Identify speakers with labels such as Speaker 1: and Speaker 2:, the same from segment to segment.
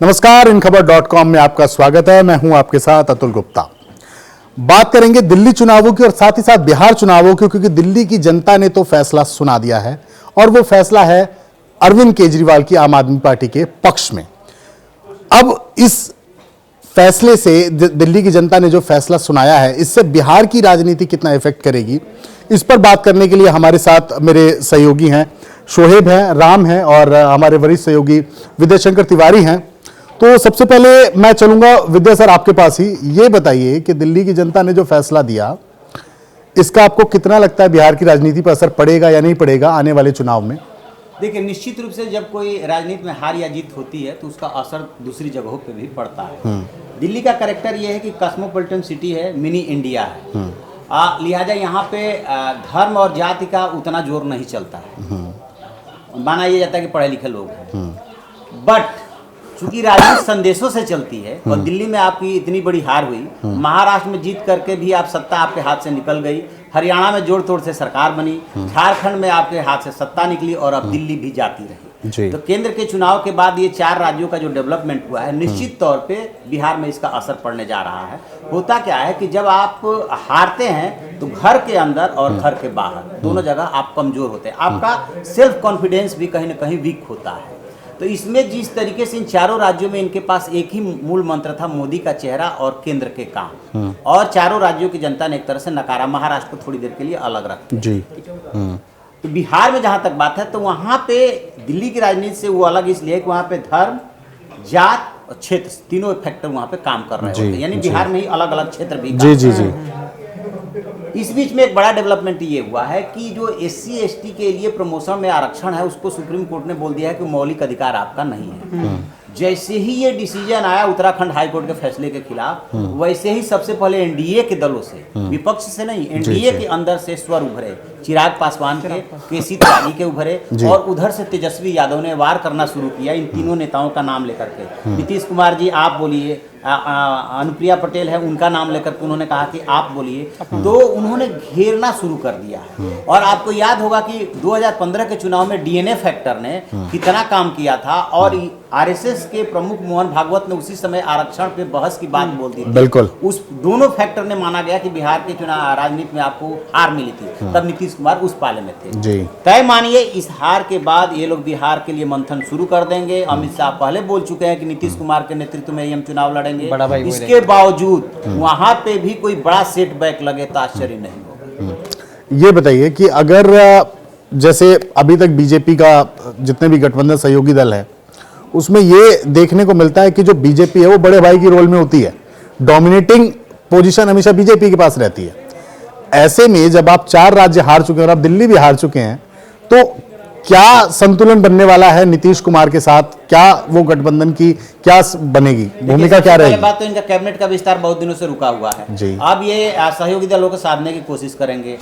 Speaker 1: नमस्कार, InKhabar.com में आपका स्वागत है। मैं हूं आपके साथ अतुल गुप्ता। बात करेंगे दिल्ली चुनावों की और साथ ही साथ बिहार चुनावों की, क्योंकि दिल्ली की जनता ने तो फैसला सुना दिया है और वो फैसला है अरविंद केजरीवाल की आम आदमी पार्टी के पक्ष में। अब इस फैसले से, दिल्ली की जनता ने जो फैसला सुनाया है, इससे बिहार की राजनीति कितना इफेक्ट करेगी, इस पर बात करने के लिए हमारे साथ मेरे सहयोगी हैं, शोहेब हैं, राम हैं और हमारे वरिष्ठ सहयोगी विद्या शंकर तिवारी हैं। तो सबसे पहले मैं चलूंगा विद्या सर आपके पास ही। ये बताइए कि दिल्ली की जनता ने जो फैसला दिया, इसका आपको कितना लगता है बिहार की राजनीति पर असर पड़ेगा या नहीं पड़ेगा आने वाले चुनाव में?
Speaker 2: देखिए, निश्चित रूप से जब कोई राजनीति में हार या जीत होती है तो उसका असर दूसरी जगहों पे भी पड़ता है। दिल्ली का कैरेक्टर ये है कि कॉस्मोपॉलिटन सिटी है, मिनी इंडिया है। लिहाजा यहाँ पे धर्म और जाति का उतना जोर नहीं चलता है। माना यह जाता है कि पढ़े लिखे लोग हैं, बट चूंकि राजनीति संदेशों से चलती है और दिल्ली में आपकी इतनी बड़ी हार हुई, महाराष्ट्र में जीत करके भी आप सत्ता आपके हाथ से निकल गई, हरियाणा में जोड़ तोड़ से सरकार बनी, झारखंड में आपके हाथ से सत्ता निकली और अब दिल्ली भी जाती रही। तो केंद्र के चुनाव के बाद ये 4 राज्यों का जो डेवलपमेंट हुआ है, निश्चित तौर पे बिहार में इसका असर पड़ने जा रहा है। होता क्या है कि जब आप हारते हैं तो घर के अंदर और घर के बाहर दोनों जगह आप कमजोर होते हैं, आपका सेल्फ कॉन्फिडेंस भी कहीं ना कहीं वीक होता है। तो इसमें जिस तरीके से इन चारों राज्यों में इनके पास एक ही मूल मंत्र था, मोदी का चेहरा और केंद्र के काम, और चारों राज्यों की जनता ने एक तरह से नकारा। महाराष्ट्र को थोड़ी देर के लिए अलग रखा जी। तो बिहार में जहां तक बात है, तो वहां पे दिल्ली की राजनीति से वो अलग इसलिए कि वहां पे धर्म, जात और क्षेत्र, तीनों फैक्टर वहां पे काम कर रहे होते हैं। यानी बिहार में ही अलग अलग क्षेत्र भी
Speaker 1: जी जी जी।
Speaker 2: इस बीच में एक बड़ा डेवलपमेंट ये हुआ है कि जो SC ST के लिए प्रमोशन में आरक्षण है, उसको सुप्रीम कोर्ट ने बोल दिया है कि मौलिक अधिकार आपका नहीं है। जैसे ही ये डिसीजन आया उत्तराखंड हाई कोर्ट के फैसले के खिलाफ, वैसे ही सबसे पहले NDA के दलों से, विपक्ष से नहीं, NDA के अंदर से स्वर उभरे, चिराग पासवान के, KC त्यागी के उभरे, और उधर से तेजस्वी यादव ने वार करना शुरू किया इन तीनों नेताओं का नाम लेकर के। नीतीश कुमार जी आप बोलिए, अनुप्रिया पटेल है उनका नाम लेकर के उन्होंने कहा कि आप बोलिए, तो उन्होंने घेरना शुरू कर दिया है। और आपको याद होगा कि 2015 के चुनाव में DNA फैक्टर ने कितना काम किया था, और RSS के प्रमुख मोहन भागवत ने उसी समय आरक्षण पे बहस की बात बोल दी थी।
Speaker 1: बिल्कुल,
Speaker 2: उस दोनों फैक्टर ने माना गया कि बिहार के चुनाव राजनीति में आपको हार मिली थी, तब नीतीश कुमार उस पाले में थे जी। तय मानिए इस हार के बाद ये लोग बिहार के लिए मंथन शुरू कर देंगे। अमित शाह पहले बोल चुके हैं कि नीतीश कुमार के नेतृत्व में हम चुनाव लड़ेंगे। इसके बावजूद वहां पे भी कोई बड़ा सेटबैक लगे तो आश्चर्य नहीं होगा।
Speaker 1: ये बताइए कि अगर जैसे अभी तक बीजेपी का जितने भी गठबंधन सहयोगी दल है, उसमें ये देखने को मिलता है कि जो बीजेपी है वो बड़े भाई की रोल में होती है, डोमिनेटिंग पोजीशन हमेशा बीजेपी के पास रहती है। ऐसे में जब आप 4 राज्य हार चुके हैं और आप दिल्ली भी हार चुके हैं, तो क्या संतुलन बनने वाला है नीतीश कुमार के साथ? क्या वो गठबंधन की क्या बनेगी, भूमिका क्या रहेगी?
Speaker 2: बात तो इनका कैबिनेट का विस्तार बहुत दिनों से रुका हुआ है जी। अब ये सहयोगी दलों को साधने की कोशिश करेंगे।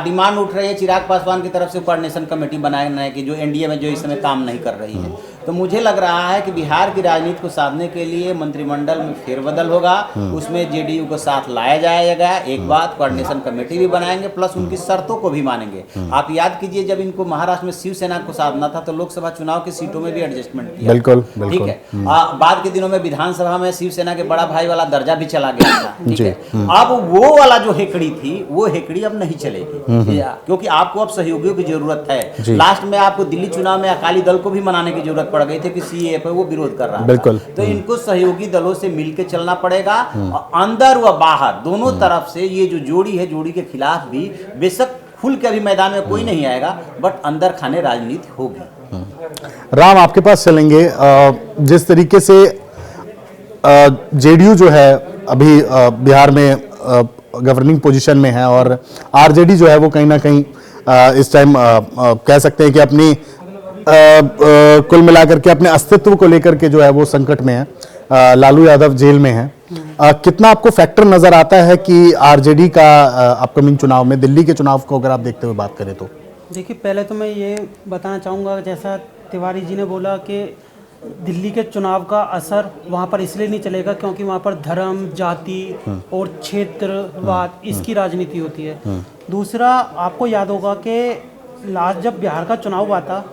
Speaker 2: डिमांड उठ रही है चिराग पासवान की तरफ से कोऑर्डिनेशन कमेटी बनाने की, जो NDA में जो इस समय काम नहीं कर रही है। तो मुझे लग रहा है कि बिहार की राजनीति को साधने के लिए मंत्रिमंडल में फेरबदल होगा, उसमें JDU को साथ लाया जाएगा। एक बात, कोऑर्डिनेशन कमेटी भी बनाएंगे, प्लस उनकी शर्तों को भी मानेंगे। आप याद कीजिए, जब इनको महाराष्ट्र में शिवसेना को साधना था तो लोकसभा चुनाव की सीटों में भी एडजस्टमेंट किया।
Speaker 1: बिल्कुल,
Speaker 2: ठीक है। बाद के दिनों में विधानसभा में शिवसेना के बड़ा भाई वाला दर्जा भी चला गया था। ठीक है। अब वो वाला जो हेकड़ी थी, वो हेकड़ी अब नहीं चलेगी, क्योंकि आपको अब सहयोगियों की जरूरत है। लास्ट में आपको दिल्ली चुनाव में अकाली दल को भी मनाने की जरूरत पड़ गई थी कि CAA पे वो विरोध कर रहा था। तो इनको सहयोगी दलों से मिलकर चलना पड़ेगा, अंदर व बाहर दोनों तरफ से। ये जो जोड़ी है, जोड़ी के खिलाफ भी बेशक खुल के अभी मैदान में कोई नहीं आएगा, बट अंदर खाने राजनीति होगी।
Speaker 1: राम, आपके पास चलेंगे। जिस तरीके से JDU जो है अभी बिहार में गवर्निंग पोजीशन में है, और RJD जो है वो कहीं ना कहीं इस टाइम कह सकते हैं कि अपनी कुल मिलाकर के अपने अस्तित्व को लेकर के जो है वो संकट में है। लालू यादव जेल में है। कितना आपको फैक्टर नजर आता है कि RJD का अपकमिंग चुनाव में, दिल्ली के चुनाव को अगर आप देखते हुए बात करें तो?
Speaker 3: देखिए, पहले तो मैं ये बताना चाहूँगा, जैसा तिवारी जी ने बोला कि दिल्ली के चुनाव का असर वहाँ पर इसलिए नहीं चलेगा क्योंकि वहाँ पर धर्म, जाति और क्षेत्रवाद इसकी राजनीति होती है। दूसरा, आपको याद होगा कि लास्ट जब बिहार का चुनाव हुआ था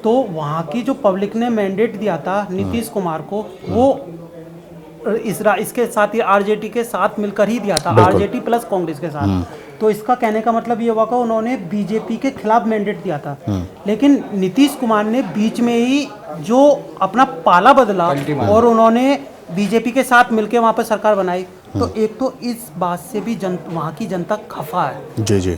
Speaker 3: तो तो वहाँ की जो पब्लिक ने मैंडेट दिया था नीतीश कुमार को, वो इसके साथ ही आरजेडी के साथ मिलकर ही दिया था, आरजेडी प्लस कांग्रेस के साथ। तो इसका कहने का मतलब ये हुआ कि उन्होंने बीजेपी के खिलाफ मैंडेट दिया था, लेकिन नीतीश कुमार ने बीच में ही जो अपना पाला बदला और उन्होंने बीजेपी के साथ मिलकर वहाँ पर सरकार बनाई। तो एक तो इस बात से भी वहाँ की जनता खफा है
Speaker 1: जी जी।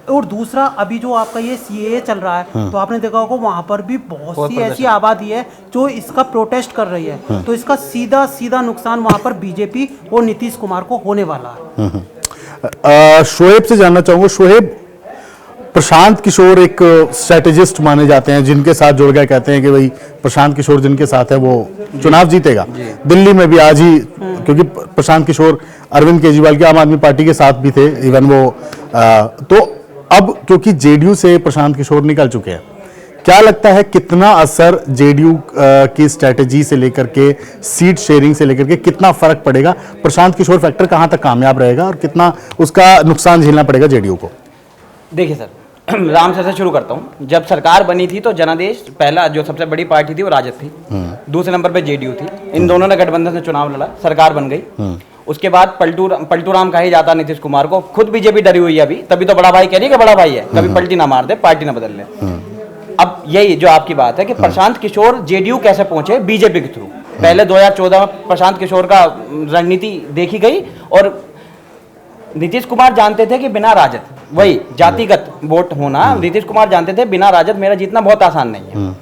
Speaker 3: और दूसरा अभी जो आपका ये सीएए चल रहा है, तो आपने देखा होगा वहाँ पर भी बहुत सी ऐसी आबादी है जो इसका प्रोटेस्ट कर रही है। तो इसका सीधा सीधा नुकसान वहाँ पर बीजेपी और नीतीश कुमार को होने वाला है।
Speaker 1: शोएब से जानना चाहूंगा, शोएब, प्रशांत किशोर एक स्ट्रेटेजिस्ट माने जाते हैं, जिनके साथ जुड़ गए, कहते हैं कि भाई प्रशांत किशोर जिनके साथ है वो चुनाव जीतेगा। दिल्ली में भी आज ही, क्योंकि प्रशांत किशोर अरविंद केजरीवाल की आम आदमी पार्टी के साथ भी थे, इवन वो तो अब क्योंकि जेडीयू से प्रशांत किशोर निकल चुके हैं, क्या लगता है कितना असर जेडीयू की स्ट्रेटेजी से लेकर के, सीट शेयरिंग से लेकर के कितना फर्क पड़ेगा? प्रशांत किशोर फैक्टर कहां तक कामयाब रहेगा और कितना उसका नुकसान झेलना पड़ेगा जेडीयू को?
Speaker 4: देखिए सर, राम सर से शुरू करता हूँ। जब सरकार बनी थी तो जनादेश, पहला जो सबसे बड़ी पार्टी थी वो राजद थी, दूसरे नंबर पे जेडीयू थी। इन दोनों ने गठबंधन से चुनाव लड़ा, सरकार बन गई। उसके बाद पलटू राम कहा ही जाता नीतीश कुमार को, खुद बीजेपी डरी हुई है अभी, तभी तो बड़ा भाई कह रही है कि बड़ा भाई है, कभी पलटी ना मार दे, पार्टी ना बदल ले। अब यही जो आपकी बात है कि प्रशांत किशोर जेडीयू कैसे पहुंचे, बीजेपी के थ्रू। पहले 2014 में प्रशांत किशोर का रणनीति देखी गई और नीतीश कुमार जानते थे कि बिना राजद, वही जातिगत वोट होना, नीतीश कुमार जानते थे बिना राजद मेरा जीतना बहुत आसान नहीं है।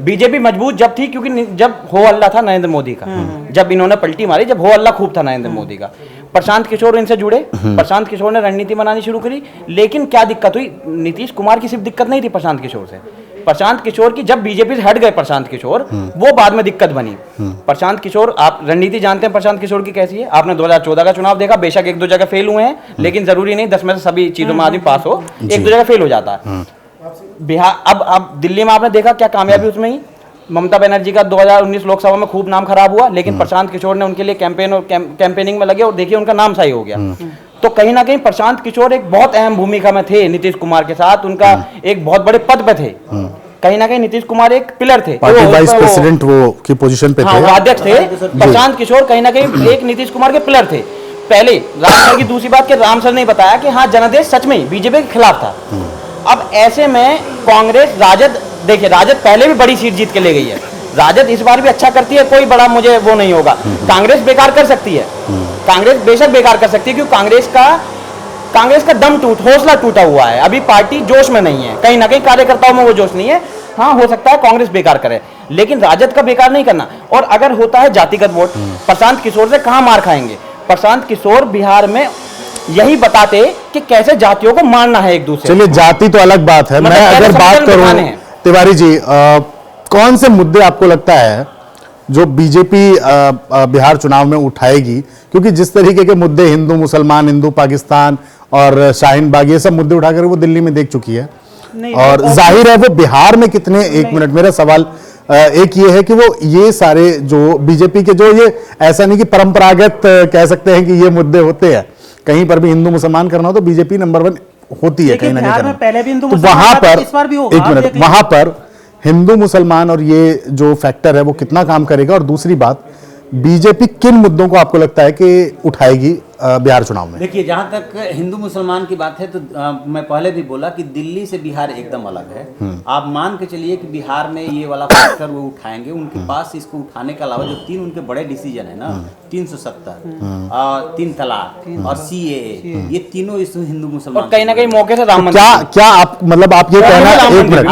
Speaker 4: बीजेपी मजबूत जब थी क्योंकि जब हो अल्लाह था नरेंद्र मोदी का, जब इन्होंने पलटी मारी, जब हो अल्लाह खूब था नरेंद्र मोदी का। प्रशांत किशोर इनसे जुड़े, प्रशांत किशोर ने रणनीति बनानी शुरू करी। लेकिन क्या दिक्कत हुई, नीतीश कुमार की सिर्फ दिक्कत नहीं थी प्रशांत किशोर से, प्रशांत किशोर की जब बीजेपी से हट गए प्रशांत किशोर, वो बाद में दिक्कत बनी। प्रशांत किशोर, आप रणनीति जानते हैं प्रशांत किशोर की कैसी है, आपने 2014 का चुनाव देखा, बेशक एक दो जगह फेल हुए हैं, लेकिन जरूरी नहीं 10 में से सभी चीजों में आदमी पास हो, एक दो जगह फेल हो जाता है। बिहार, अब दिल्ली में आपने देखा क्या कामयाबी उसमें ही, ममता बनर्जी का 2019 लोकसभा में खूब नाम खराब हुआ, लेकिन प्रशांत किशोर ने उनके लिए कैंपेन और कैंपेनिंग में लगे और देखिए उनका नाम सही हो गया। तो कहीं ना कहीं प्रशांत किशोर एक बहुत अहम भूमिका में थे नीतीश कुमार के साथ, उनका एक बहुत बड़े पद पे थे। कहीं ना कहीं नीतीश कुमार एक पिलर थे,
Speaker 1: पार्टी वाइस प्रेसिडेंट वो की पोजीशन पे थे,
Speaker 4: हाँ, अध्यक्ष थे। प्रशांत किशोर कहीं ना कहीं एक नीतीश कुमार के पिलर थे। पहले राम सर की दूसरी बात कि राम सर ने बताया कि हाँ जनादेश सच में बीजेपी के खिलाफ था। अब ऐसे में कांग्रेस, राजद, देखिए राजद पहले भी बड़ी सीट जीत के ले गई है, राजद इस बार भी अच्छा करती है, कोई बड़ा मुझे वो नहीं होगा। कांग्रेस बेकार कर सकती है, कांग्रेस बेशक बेकार कर सकती है, क्योंकि कांग्रेस का दम हौसला टूटा हुआ है, अभी पार्टी जोश में नहीं है, कहीं ना कहीं कार्यकर्ताओं में वो जोश नहीं है। हाँ, हो सकता है कांग्रेस बेकार करे, लेकिन राजद का बेकार नहीं करना। और अगर होता है जातिगत वोट, प्रशांत किशोर से कहां मार खाएंगे? प्रशांत किशोर बिहार में यही बताते कि कैसे जातियों को मारना है एक दूसरे।
Speaker 1: चलिए, जाति तो अलग बात है। मैं अगर बात करूं तिवारी जी, कौन से मुद्दे आपको लगता है जो बीजेपी बिहार चुनाव में उठाएगी? क्योंकि जिस तरीके के मुद्दे हिंदू मुसलमान, हिंदू पाकिस्तान और शाहीन बाग, ये सब मुद्दे उठाकर वो दिल्ली में देख चुकी है, और जाहिर है वो बिहार में कितने, एक मिनट, मेरा सवाल एक ये है कि वो ये सारे जो बीजेपी के, जो ये ऐसा नहीं कि परंपरागत कह सकते हैं कि ये मुद्दे होते हैं, कहीं पर भी हिंदू मुसलमान करना हो तो बीजेपी नंबर 1 होती है कहीं ना कहीं।
Speaker 3: पहले भी हिंदू
Speaker 1: तो वहां पर
Speaker 3: इस बार भी होगा,
Speaker 1: एक मिनट, वहां पर हिंदू मुसलमान और ये जो फैक्टर है वो कितना काम करेगा? और दूसरी बात, बीजेपी किन मुद्दों को आपको लगता है कि उठाएगी बिहार चुनाव में?
Speaker 2: देखिए, जहाँ तक हिंदू मुसलमान की बात है तो मैं पहले भी बोला कि दिल्ली से बिहार एकदम अलग है। आप मान के चलिए कि बिहार में ये वाला फैक्टर वो उठाएंगे, उनके पास इसको उठाने के अलावा जो 3 उनके बड़े डिसीजन है ना, 370 और 3 तलाक और सीएए, ये तीनों इस हिंदू मुसलमान,
Speaker 4: और कहीं ना कहीं मौके से राम
Speaker 1: मंदिर, क्या आप मतलब आप ये कहना, एक मिनट,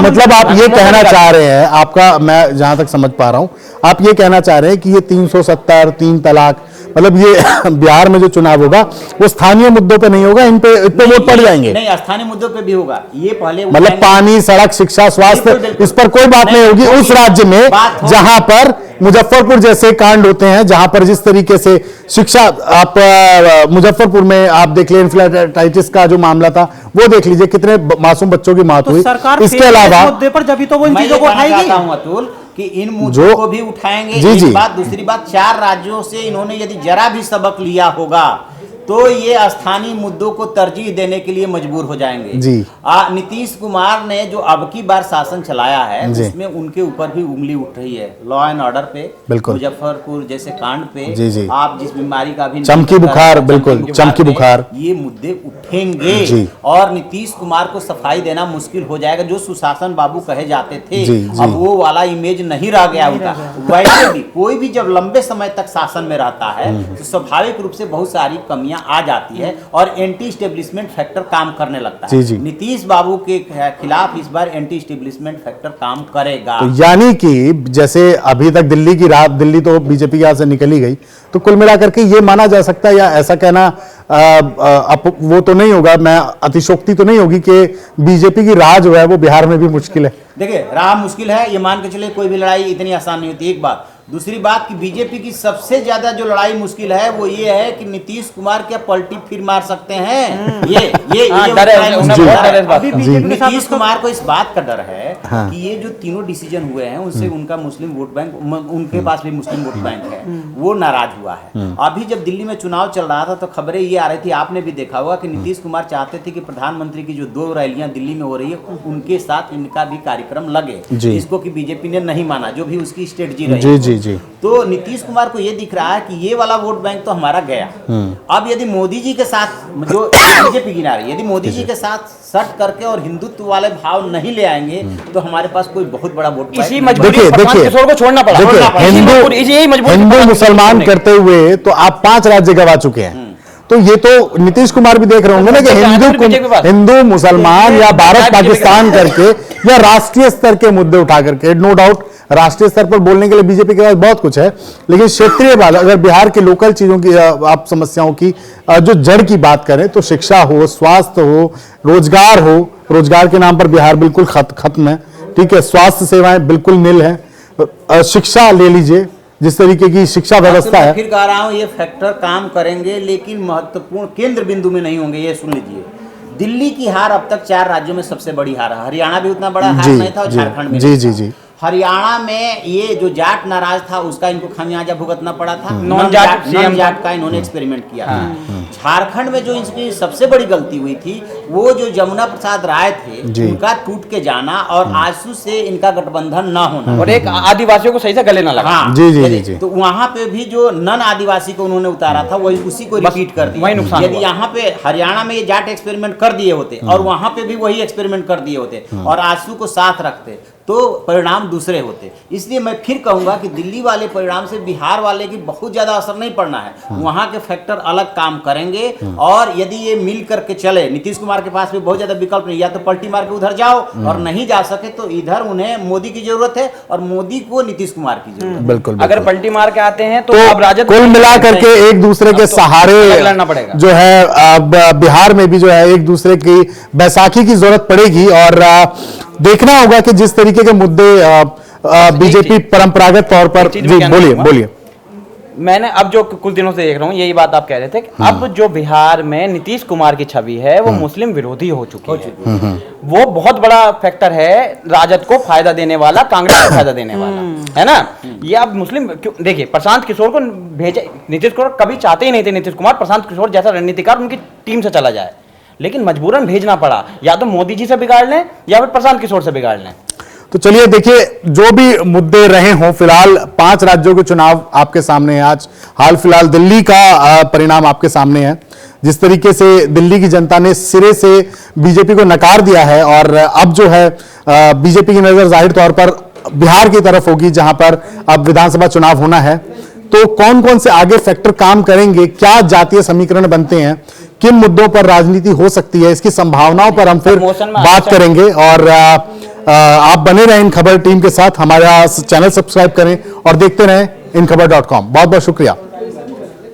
Speaker 1: मतलब आप ये कहना चाह रहे हैं, आपका मैं जहां तक समझ पा रहा हूं, आप ये कहना चाह रहे हैं कि ये 370, 3 तलाक, मतलब ये बिहार में जो चुनाव होगा वो स्थानीय मुद्दों पे नहीं होगा, इन पे वोट पड़ जाएंगे?
Speaker 2: नहीं, स्थानीय मुद्दों पे भी होगा। ये पहले
Speaker 1: मतलब पानी, सड़क, शिक्षा, स्वास्थ्य, इस पर कोई बात नहीं होगी उस राज्य में जहां पर मुजफ्फरपुर जैसे कांड होते हैं, जहां पर जिस तरीके से शिक्षा, आप मुजफ्फरपुर में आप देख लीजिए, इन्फ्लूएंजाइटिस का जो मामला था वो देख लीजिए, कितने मासूम बच्चों की मौत हुई। इसके अलावा
Speaker 3: मुद्दे पर जब तो वो इन चीजों को उठाएगी
Speaker 2: अतुल कि इन मुद्दों को भी उठाएंगे।
Speaker 1: जी,
Speaker 2: एक बात, दूसरी बात, 4 राज्यों से इन्होंने यदि जरा भी सबक लिया होगा तो ये स्थानीय मुद्दों को तरजीह देने के लिए मजबूर हो जाएंगे
Speaker 1: जी।
Speaker 2: नीतीश कुमार ने जो अब की बार शासन चलाया है
Speaker 1: जी।
Speaker 2: उसमें उनके ऊपर भी उंगली उठ रही है, लॉ एंड ऑर्डर पे,
Speaker 1: बिल्कुल।
Speaker 2: मुजफ्फरपुर जैसे कांड पे,
Speaker 1: जी, जी।
Speaker 2: आप जिस बीमारी का भी
Speaker 1: चमकी बुखार, बिल्कुल, चमकी
Speaker 2: पे,
Speaker 1: बुखार।
Speaker 2: ये मुद्दे उठेंगे
Speaker 1: जी।
Speaker 2: और नीतीश कुमार को सफाई देना मुश्किल हो जाएगा। जो सुशासन बाबू कहे जाते थे
Speaker 1: जी, जी।
Speaker 2: अब वो वाला इमेज नहीं रह गया उनका। वैसे भी कोई भी जब लंबे समय तक शासन में रहता है तो स्वाभाविक रूप से बहुत सारी कमियां आ जाती है और एंटी स्टेब्लिशमेंट फैक्टर काम करने लगता
Speaker 1: जी,
Speaker 2: है।
Speaker 1: जी।
Speaker 2: नीतीश बाबू के खिलाफ इस बार एंटी स्टेब्लिशमेंट फैक्टर काम करेगा।
Speaker 1: तो यानी कि जैसे अभी तक दिल्ली की रात, दिल्ली तो बीजेपी के हाथ से निकली गई, तो कुल मिलाकर के ये माना जा सकता है या ऐसा कहना वो तो नहीं होगा, मैं अतिशोक्ति तो नहीं होगी कि बीजेपी की राह जो है वो बिहार में भी मुश्किल है।
Speaker 2: देखिए राह मुश्किल है, ये मान के चले कोई भी लड़ाई इतनी आसान नहीं होती। एक बात, दूसरी बात कि बीजेपी की सबसे ज्यादा जो लड़ाई मुश्किल है वो ये है कि नीतीश कुमार क्या पलटी फिर मार सकते हैं। ये
Speaker 4: डर है,
Speaker 2: लड़ाई
Speaker 4: उन्हें
Speaker 2: मुश्किल
Speaker 4: बहुत
Speaker 2: है।
Speaker 4: डर है इस बात
Speaker 3: अभी
Speaker 4: का।
Speaker 3: बीजेपी के साथ
Speaker 2: नीतीश
Speaker 3: उसको-
Speaker 2: कुमार को इस बात का डर है
Speaker 1: हाँ।
Speaker 2: कि ये जो तीनों डिसीजन हुए हैं उनसे उनका मुस्लिम वोट बैंक, उनके पास भी मुस्लिम वोट बैंक है, वो नाराज हुआ है। अभी जब दिल्ली में चुनाव चल रहा था तो खबरें ये आ रही थी, आपने भी देखा होगा कि नीतीश कुमार चाहते थे कि प्रधानमंत्री की जो 2 रैलियां दिल्ली में हो रही है उनके साथ इनका भी कार्यक्रम लगे,
Speaker 1: जी।
Speaker 2: इसको कि बीजेपी ने नहीं माना, जो भी उसकी स्ट्रेटजी रही।
Speaker 1: जी जी जी।
Speaker 2: तो नीतीश कुमार को ये दिख रहा है कि ये वाला वोट बैंक तो हमारा गया। अब यदि मोदी जी के साथ जो बीजेपी गिना रही है, यदि मोदी जी के साथ सट करके और हिंदुत्व वाले भाव नहीं ले आएंगे तो हमारे पास कोई बहुत बड़ा वोट
Speaker 4: इसी
Speaker 2: बैंक
Speaker 4: मजबूरी
Speaker 1: देखिए,
Speaker 4: प्रशांत
Speaker 1: देखिए,
Speaker 4: किशोर को छोड़ना पड़ा।
Speaker 1: देखिए,
Speaker 4: छोड़ना पड़ा। इसी मजबूरी- यही मजबूरी
Speaker 1: हिंदू
Speaker 4: प्रशांत
Speaker 1: मुसलमान
Speaker 4: किशोर ने।
Speaker 1: करते हुए तो आप 5 राज्य गवा चुके हैं। तो ये तो नीतीश कुमार भी देख रहे होंगे ना कि
Speaker 4: बीजेपी के पास।
Speaker 1: हिंदू मुसलमान या भारत
Speaker 4: बीजेपी के
Speaker 1: पाकिस्तान करके या राष्ट्रीय स्तर के मुद्दे उठा करके, नो डाउट राष्ट्रीय स्तर पर बोलने के लिए बीजेपी के पास बहुत कुछ है, लेकिन क्षेत्रीय बात, अगर बिहार के लोकल चीजों की आप समस्याओं की जो जड़ की बात करें तो शिक्षा हो, स्वास्थ्य हो, रोजगार हो, रोजगार के नाम पर बिहार बिल्कुल खत्म है, ठीक है, स्वास्थ्य सेवाएं बिल्कुल नील है, शिक्षा ले लीजिए, जिस तरीके की शिक्षा व्यवस्था
Speaker 2: मैं
Speaker 1: है।
Speaker 2: फिर कह रहा हूँ ये फैक्टर काम करेंगे लेकिन महत्वपूर्ण केंद्र बिंदु में नहीं होंगे। ये सुन लीजिए, दिल्ली की हार अब तक 4 राज्यों में सबसे बड़ी हार है। हरियाणा भी उतना बड़ा हार नहीं था और झारखंड में
Speaker 1: जी
Speaker 2: नहीं
Speaker 1: जी
Speaker 2: था।
Speaker 1: जी।
Speaker 2: हरियाणा में ये जो जाट नाराज था उसका इनको खामियाजा भुगतना पड़ा था।
Speaker 4: नॉन जाट
Speaker 2: नॉन जाट का इन्होंने एक्सपेरिमेंट किया। झारखंड में जो इनकी सबसे बड़ी गलती हुई थी वो जो जमुना प्रसाद राय थे
Speaker 1: जी।
Speaker 2: उनका टूट के जाना और आजसू से इनका गठबंधन न होना।
Speaker 4: और एक आदिवासियों को सही से गले ना लगा।
Speaker 2: हाँ,
Speaker 1: जी, जी,
Speaker 2: यदि-
Speaker 1: जी, जी।
Speaker 2: तो वहां पे भी जो नन आदिवासी को उन्होंने उतारा था वही उसी को रिपीट कर दिया।
Speaker 4: वही नुकसान
Speaker 2: यदि
Speaker 4: हुआ।
Speaker 2: यहाँ पे हरियाणा में ये जाट एक्सपेरिमेंट कर दिए होते और वहां पे भी वही एक्सपेरिमेंट कर दिए होते और आजसू को साथ रखते तो परिणाम दूसरे होते। इसलिए मैं फिर कहूंगा कि दिल्ली वाले परिणाम से बिहार वाले की बहुत ज्यादा असर नहीं पड़ना है। वहां के फैक्टर अलग काम करेंगे और यदि ये मिल करके चले, नीतीश कुमार के पास भी बहुत ज्यादा विकल्प नहीं, या तो पलटी मार के उधर जाओ और नहीं जा सके तो इधर उन्हें मोदी की जरूरत है और मोदी को नीतीश कुमार की जरूरत है।
Speaker 1: बिल्कुल
Speaker 4: अगर
Speaker 1: बिल्कुल।
Speaker 4: पलटी मार के आते हैं तो
Speaker 1: तो
Speaker 4: अब राजद
Speaker 1: कुल मिला करके एक दूसरे के
Speaker 4: अब तो
Speaker 1: सहारे
Speaker 4: अलग लड़ना पड़ेगा।
Speaker 1: जो है अब बिहार में भी जो है एक दूसरे की बैसाखी की जरूरत पड़ेगी और देखना होगा कि जिस तरीके के मुद्दे बीजेपी परंपरागत तौर पर,
Speaker 4: चीज
Speaker 1: जी
Speaker 4: मैं कहना
Speaker 1: बोलिए
Speaker 4: चाहूंगा।
Speaker 1: बोलिए।
Speaker 4: मैंने अब जो कुछ दिनों से देख रहा हूँ यही बात आप कह रहे थे कि अब जो बिहार में नीतीश कुमार की छवि है वो मुस्लिम विरोधी हो चुकी है। वो बहुत बड़ा फैक्टर है, राजद को फायदा देने वाला, कांग्रेस को फायदा देने वाला, है ना। ये अब मुस्लिम देखिए, प्रशांत किशोर को भेजे, नीतीश कुमार कभी चाहते ही नहीं थे नीतीश कुमार प्रशांत किशोर जैसा रणनीतिकार उनकी टीम से चला जाए, लेकिन मजबूरन भेजना पड़ा। या तो मोदी जी से बिगाड़ लें या फिर प्रशांत किशोर से बिगाड़ लें।
Speaker 1: तो चलिए देखिए, जो भी मुद्दे रहे हों, फिलहाल 5 राज्यों के चुनाव आपके सामने है। आज हाल फिलहाल दिल्ली का परिणाम आपके सामने है। जिस तरीके से दिल्ली की जनता ने सिरे से बीजेपी को नकार दिया है और अब जो है बीजेपी की नजर जाहिर तौर पर बिहार की तरफ होगी, जहां पर अब विधानसभा चुनाव होना है। तो कौन कौन से आगे फैक्टर काम करेंगे, क्या जातीय समीकरण बनते हैं, किन मुद्दों पर राजनीति हो सकती है, इसकी संभावनाओं पर हम फिर बात करेंगे। और आप बने रहें इन खबर टीम के साथ, हमारा चैनल सब्सक्राइब करें और देखते रहें InKhabar.com। बहुत बहुत शुक्रिया।